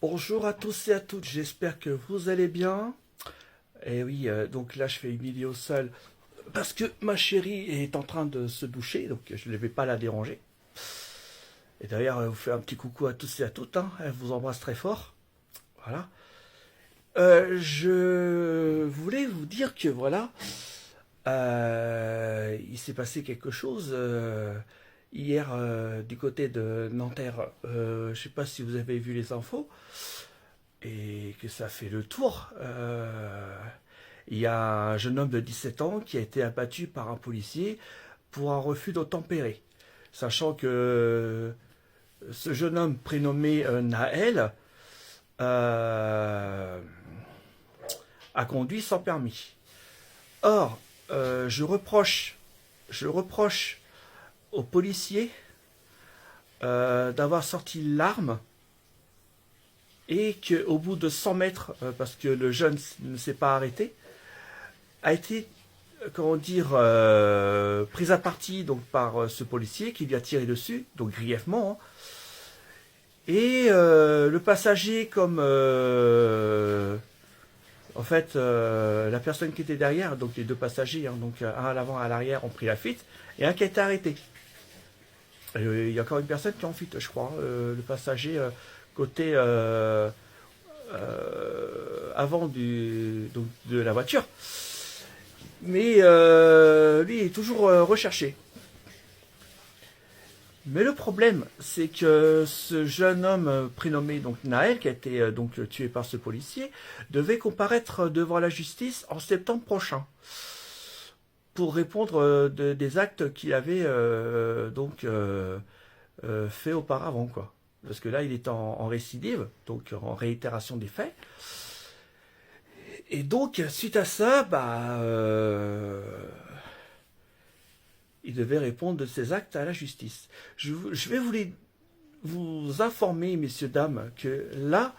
Bonjour à tous et à toutes, j'espère que vous allez bien. Et oui, donc là je fais une vidéo seule parce que ma chérie est en train de se doucher, donc je ne vais pas la déranger. Et d'ailleurs, elle vous fait un petit coucou à tous et à toutes, hein. Elle vous embrasse très fort. Voilà. Je voulais vous dire que voilà, il s'est passé quelque chose hier du côté de Nanterre. Je ne sais pas si vous avez vu les infos et que ça fait le tour. Il y a un jeune homme de 17 ans qui a été abattu par un policier pour un refus d'obtempérer. Sachant que ce jeune homme prénommé Naël euh, a conduit sans permis. Or, je reproche au policier d'avoir sorti l'arme et qu'au bout de 100 mètres, parce que le jeune ne s'est pas arrêté, a été, comment dire, pris à partie donc, par ce policier qui lui a tiré dessus, donc grièvement. Hein. Et le passager, comme en fait la personne qui était derrière, donc les deux passagers, hein, donc un à l'avant et à l'arrière, ont pris la fuite, et un qui a été arrêté. Il y a encore une personne qui est en fuite, je crois, le passager côté avant donc, de la voiture. Mais lui est toujours recherché. Mais le problème, c'est que ce jeune homme prénommé donc Naël, qui a été donc tué par ce policier, devait comparaître devant la justice en septembre prochain pour répondre des actes qu'il avait fait auparavant, quoi. Parce que là, il est en récidive, donc en réitération des faits. Et donc, suite à ça, il devait répondre de ses actes à la justice. Je vais vous informer, messieurs, dames, que là,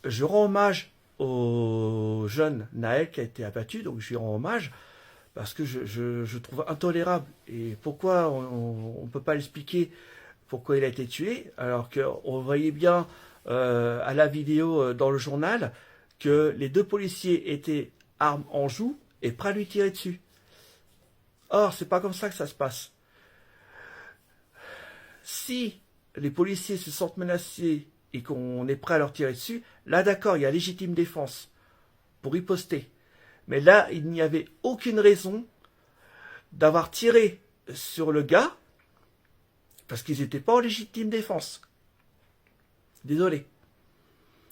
je rends hommage au jeune Naël qui a été abattu, donc je lui rends hommage parce que je trouve intolérable. Et pourquoi on ne peut pas l'expliquer pourquoi il a été tué, alors qu'on voyait bien à la vidéo dans le journal que les deux policiers étaient armes en joue et prêts à lui tirer dessus. Or, c'est pas comme ça que ça se passe. Si les policiers se sentent menacés et qu'on est prêt à leur tirer dessus, là d'accord, il y a légitime défense pour riposter. Mais là, il n'y avait aucune raison d'avoir tiré sur le gars parce qu'ils n'étaient pas en légitime défense. Désolé.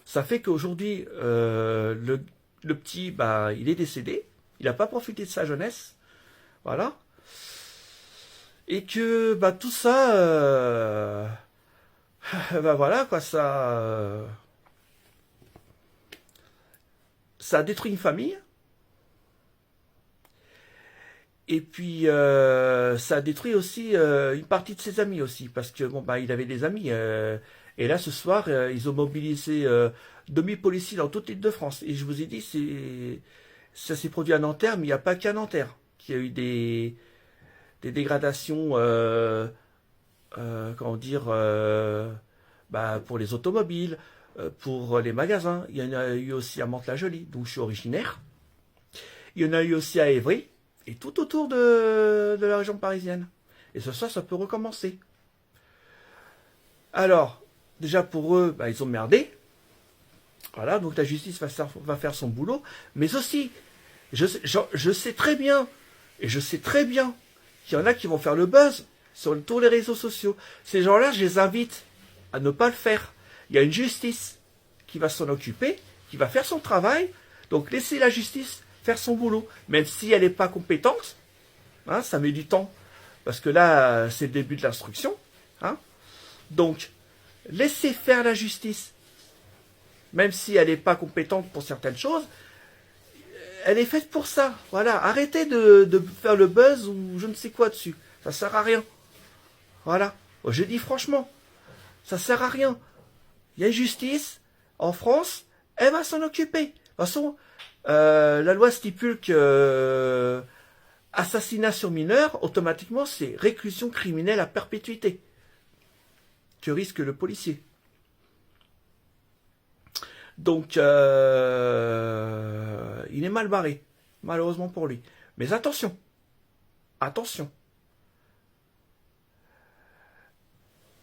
Ça fait qu'aujourd'hui, le petit, il est décédé. Il n'a pas profité de sa jeunesse. Voilà. Et que tout ça, voilà quoi, ça a détruit une famille. Et puis ça a détruit aussi une partie de ses amis aussi, parce que bon il avait des amis. Et là ce soir, ils ont mobilisé 2000 policiers dans toute l'Île-de-France. Et je vous ai dit, ça s'est produit à Nanterre, mais il n'y a pas qu'à Nanterre qu'il y a eu des dégradations, comment dire, pour les automobiles, pour les magasins. Il y en a eu aussi à Mantes-la-Jolie, d'où je suis originaire. Il y en a eu aussi à Évry, et tout autour de la région parisienne. Et ce soir, ça peut recommencer. Alors, déjà pour eux, ils ont merdé. Voilà, donc la justice va faire son boulot. Mais aussi, je sais très bien, et je sais très bien qu'il y en a qui vont faire le buzz sur tous les réseaux sociaux. Ces gens-là, je les invite à ne pas le faire. Il y a une justice qui va s'en occuper, qui va faire son travail. Donc laissez la justice faire son boulot. Même si elle n'est pas compétente, hein, ça met du temps. Parce que là, c'est le début de l'instruction. Hein. Donc, laissez faire la justice. Même si elle n'est pas compétente pour certaines choses, elle est faite pour ça. Voilà, arrêtez de faire le buzz ou je ne sais quoi dessus. Ça sert à rien. Voilà. Je dis franchement, ça sert à rien. Il y a une justice en France, elle va s'en occuper. De toute façon, la loi stipule que assassinat sur mineur, automatiquement, c'est réclusion criminelle à perpétuité que risque le policier. Donc, il est mal barré, malheureusement pour lui. Mais attention, attention.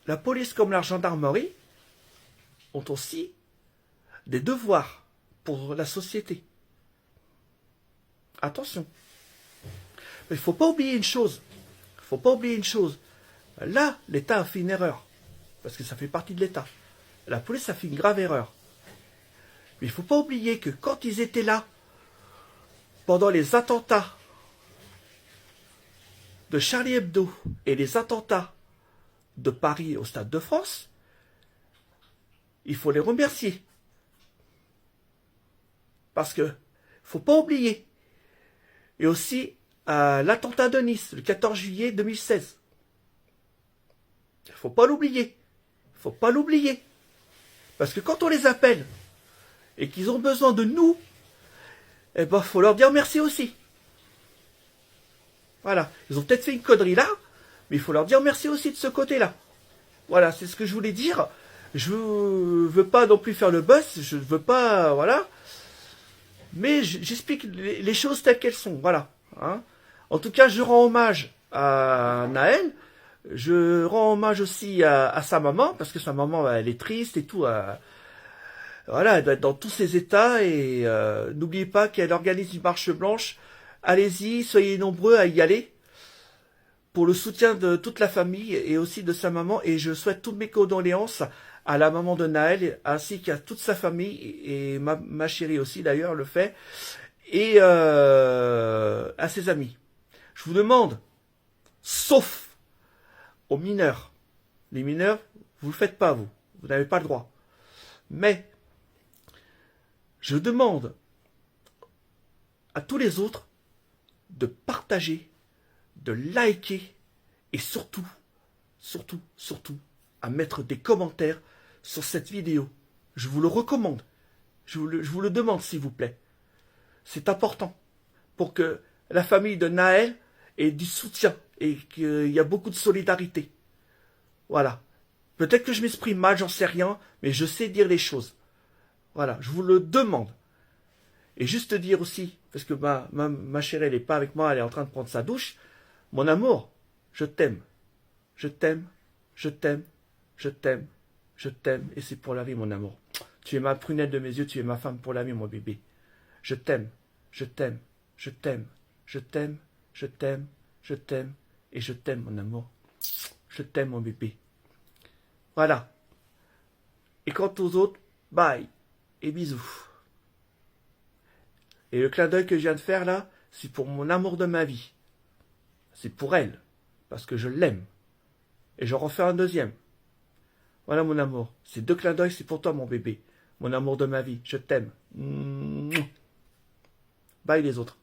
La police comme la gendarmerie ont aussi des devoirs pour la société. Attention. Mais il ne faut pas oublier une chose. Il ne faut pas oublier une chose. Là, l'État a fait une erreur. Parce que ça fait partie de l'État. La police a fait une grave erreur. Mais il ne faut pas oublier que quand ils étaient là, pendant les attentats de Charlie Hebdo et les attentats de Paris au Stade de France, il faut les remercier. Parce que, faut pas oublier. Et aussi, l'attentat de Nice, le 14 juillet 2016. Il faut pas l'oublier. Il faut pas l'oublier. Parce que quand on les appelle, et qu'ils ont besoin de nous, eh ben, faut leur dire merci aussi. Voilà. Ils ont peut-être fait une connerie là, mais il faut leur dire merci aussi de ce côté-là. Voilà, c'est ce que je voulais dire. Je veux pas non plus faire le buzz, je veux pas, voilà. Mais j'explique les choses telles qu'elles sont, voilà. Hein. En tout cas, je rends hommage à Naël. Je rends hommage aussi à sa maman, parce que sa maman, elle est triste et tout. Voilà, elle doit être dans tous ses états. Et n'oubliez pas qu'elle organise une marche blanche. Allez-y, soyez nombreux à y aller. Pour le soutien de toute la famille et aussi de sa maman. Et je souhaite toutes mes condoléances à la maman de Naël, ainsi qu'à toute sa famille. Et ma chérie aussi, d'ailleurs, le fait. Et à ses amis. Je vous demande, sauf aux mineurs. Les mineurs, vous ne le faites pas, vous. Vous n'avez pas le droit. Mais, je demande à tous les autres de partager, de liker et surtout, à mettre des commentaires sur cette vidéo. Je vous le recommande. Je vous le demande, s'il vous plaît. C'est important pour que la famille de Naël ait du soutien et qu'il y a beaucoup de solidarité. Voilà. Peut-être que je m'exprime mal, j'en sais rien, mais je sais dire les choses. Voilà, je vous le demande. Et juste dire aussi, parce que ma chérie, elle n'est pas avec moi, elle est en train de prendre sa douche. Mon amour, je t'aime. Je t'aime, je t'aime, je t'aime, je t'aime. Et c'est pour la vie, mon amour. Tu es ma prunelle de mes yeux, tu es ma femme pour la vie, mon bébé. Je t'aime, je t'aime, je t'aime, je t'aime, je t'aime, je t'aime, et je t'aime, mon amour. Je t'aime, mon bébé. Voilà. Et quant aux autres, bye et bisous. Et le clin d'œil que je viens de faire là, c'est pour mon amour de ma vie. C'est pour elle, parce que je l'aime. Et j'en refais un deuxième. Voilà mon amour. Ces 2 clins d'œil, c'est pour toi, mon bébé. Mon amour de ma vie. Je t'aime. Bye les autres.